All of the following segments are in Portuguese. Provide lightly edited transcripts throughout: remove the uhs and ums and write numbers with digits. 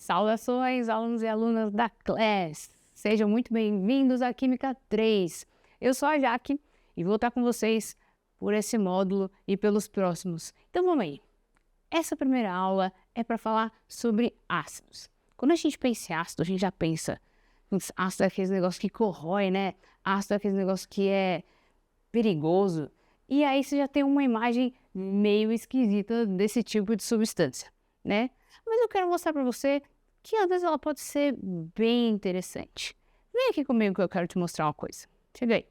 Saudações, alunos e alunas da classe! Sejam muito bem-vindos à Química 3. Eu sou a Jaque e vou estar com vocês por esse módulo e pelos próximos. Então vamos aí. Essa primeira aula é para falar sobre ácidos. Quando a gente pensa em ácido, a gente já pensa ácido é aquele negócio que corrói, né? Ácido é aquele negócio que é perigoso. E aí você já tem uma imagem meio esquisita desse tipo de substância, né? Mas eu quero mostrar para você que às vezes ela pode ser bem interessante. Vem aqui comigo que eu quero te mostrar uma coisa. Chega aí.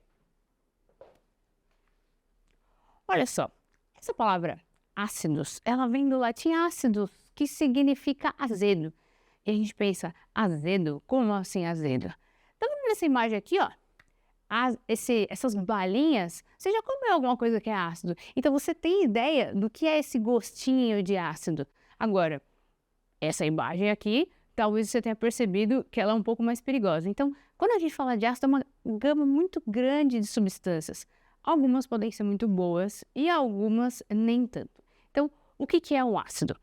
Olha só, essa palavra ácidos, ela vem do latim ácidos, que significa azedo. E a gente pensa, azedo? Como assim azedo? Tá vendo nessa imagem aqui, ó? Essas balinhas, você já comeu alguma coisa que é ácido. Então você tem ideia do que é esse gostinho de ácido. Agora, essa imagem aqui, talvez você tenha percebido que ela é um pouco mais perigosa. Então, quando a gente fala de ácido, é uma gama muito grande de substâncias. Algumas podem ser muito boas e algumas nem tanto. Então, o que é um ácido?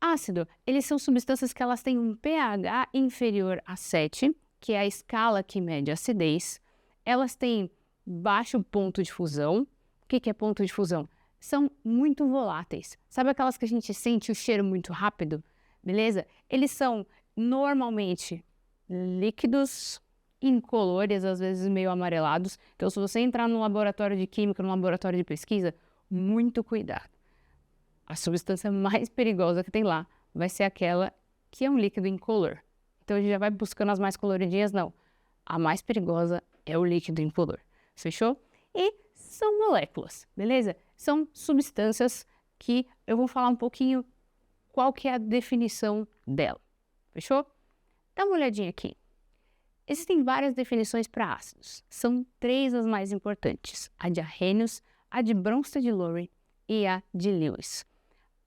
Ácido, eles são substâncias que elas têm um pH inferior a 7, que é a escala que mede a acidez. Elas têm baixo ponto de fusão. O que é ponto de fusão? São muito voláteis. Sabe aquelas que a gente sente o cheiro muito rápido? Beleza? Eles são normalmente líquidos, incolores, às vezes meio amarelados. Então, se você entrar no laboratório de química, no laboratório de pesquisa, muito cuidado. A substância mais perigosa que tem lá vai ser aquela que é um líquido incolor. Então, a gente já vai buscando as mais coloridinhas? Não. A mais perigosa é o líquido incolor. Fechou? E são moléculas, beleza? São substâncias que eu vou falar um pouquinho qual que é a definição dela. Fechou? Dá uma olhadinha aqui. Existem várias definições para ácidos. São 3 as mais importantes. A de Arrhenius, a de Bronsted-Lowry e a de Lewis.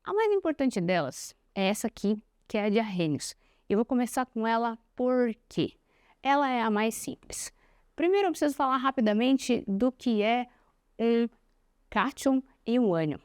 A mais importante delas é essa aqui, que é a de Arrhenius. Eu vou começar com ela porque ela é a mais simples. Primeiro eu preciso falar rapidamente do que é um cátion e um ânion.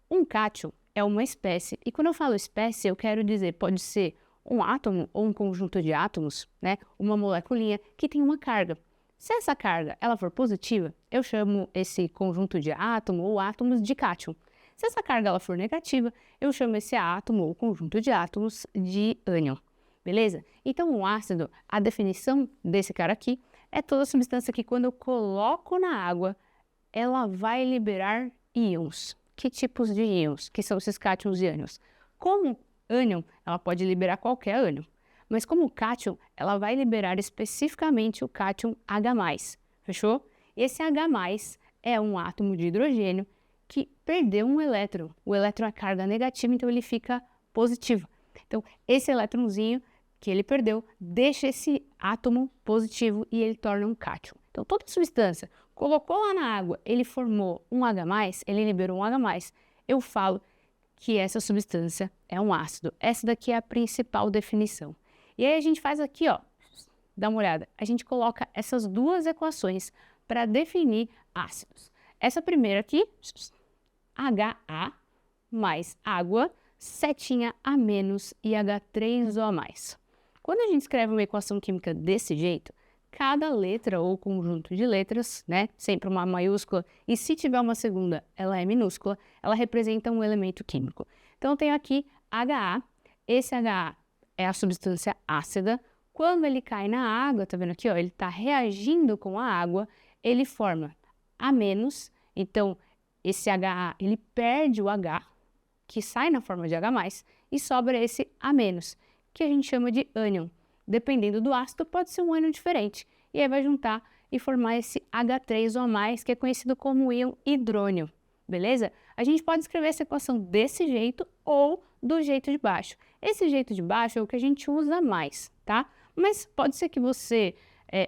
Um cátion é uma espécie, e quando eu falo espécie, eu quero dizer, pode ser um átomo ou um conjunto de átomos, né? Uma moleculinha que tem uma carga. Se essa carga ela for positiva, eu chamo esse conjunto de átomo ou átomos de cátion. Se essa carga ela for negativa, eu chamo esse átomo ou conjunto de átomos de ânion. Beleza? Então, um ácido, a definição desse cara aqui, é toda substância que quando eu coloco na água, ela vai liberar íons. Que tipos de íons? Que são esses cátions e ânions. Como ânion, ela pode liberar qualquer ânion. Mas como cátion, ela vai liberar especificamente o cátion H+. Fechou? Esse H+, é um átomo de hidrogênio que perdeu um elétron. O elétron é carga negativa, então ele fica positivo. Então, esse elétronzinho que ele perdeu, deixa esse átomo positivo e ele torna um cátion. Então, toda substância, colocou lá na água, ele formou um H+, ele liberou um H+, eu falo que essa substância é um ácido. Essa daqui é a principal definição. E aí a gente faz aqui, ó, dá uma olhada, a gente coloca essas duas equações para definir ácidos. Essa primeira aqui, HA mais água, setinha A menos e H3O+. Quando a gente escreve uma equação química desse jeito, cada letra ou conjunto de letras, né, sempre uma maiúscula, e se tiver uma segunda, ela é minúscula, ela representa um elemento químico. Então, eu tenho aqui HA, esse HA é a substância ácida. Quando ele cai na água, tá vendo aqui, ó, ele está reagindo com a água, ele forma A-, então, esse HA, ele perde o H, que sai na forma de H+, e sobra esse A-, que a gente chama de ânion. Dependendo do ácido, pode ser um ânion diferente. E aí vai juntar e formar esse H3O+, que é conhecido como íon hidrônio. Beleza? A gente pode escrever essa equação desse jeito ou do jeito de baixo. Esse jeito de baixo é o que a gente usa mais, tá? Mas pode ser que você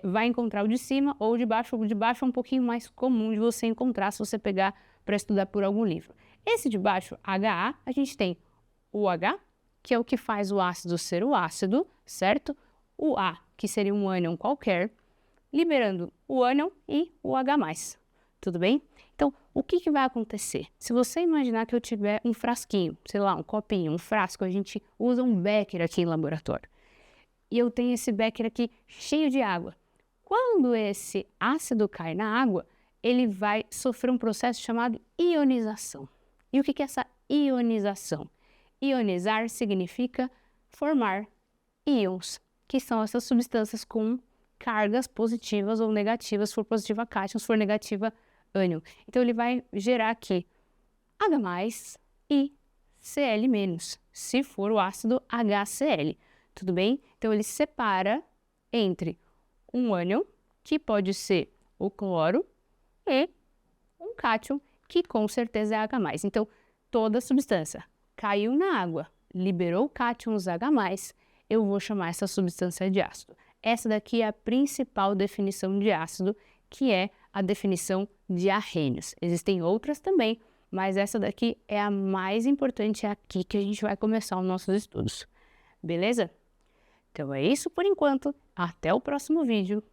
vai encontrar o de cima ou o de baixo. O de baixo é um pouquinho mais comum de você encontrar se você pegar para estudar por algum livro. Esse de baixo, HA, a gente tem o H, que é o que faz o ácido ser o ácido, certo? O A, que seria um ânion qualquer, liberando o ânion e o H+. Tudo bem? Então, o que vai acontecer? Se você imaginar que eu tiver um frasquinho, sei lá, um copinho, um frasco, a gente usa um becker aqui em laboratório. E eu tenho esse becker aqui cheio de água. Quando esse ácido cai na água, ele vai sofrer um processo chamado ionização. E o que é essa ionização? Ionizar significa formar íons, que são essas substâncias com cargas positivas ou negativas, se for positiva cátion, se for negativa ânion. Então ele vai gerar aqui H+ e Cl-, se for o ácido HCl. Tudo bem? Então ele separa entre um ânion, que pode ser o cloro, e um cátion, que com certeza é H+. Então, toda substância caiu na água, liberou cátions H+, eu vou chamar essa substância de ácido. Essa daqui é a principal definição de ácido, que é a definição de Arrhenius. Existem outras também, mas essa daqui é a mais importante, é aqui que a gente vai começar os nossos estudos. Beleza? Então é isso por enquanto. Até o próximo vídeo.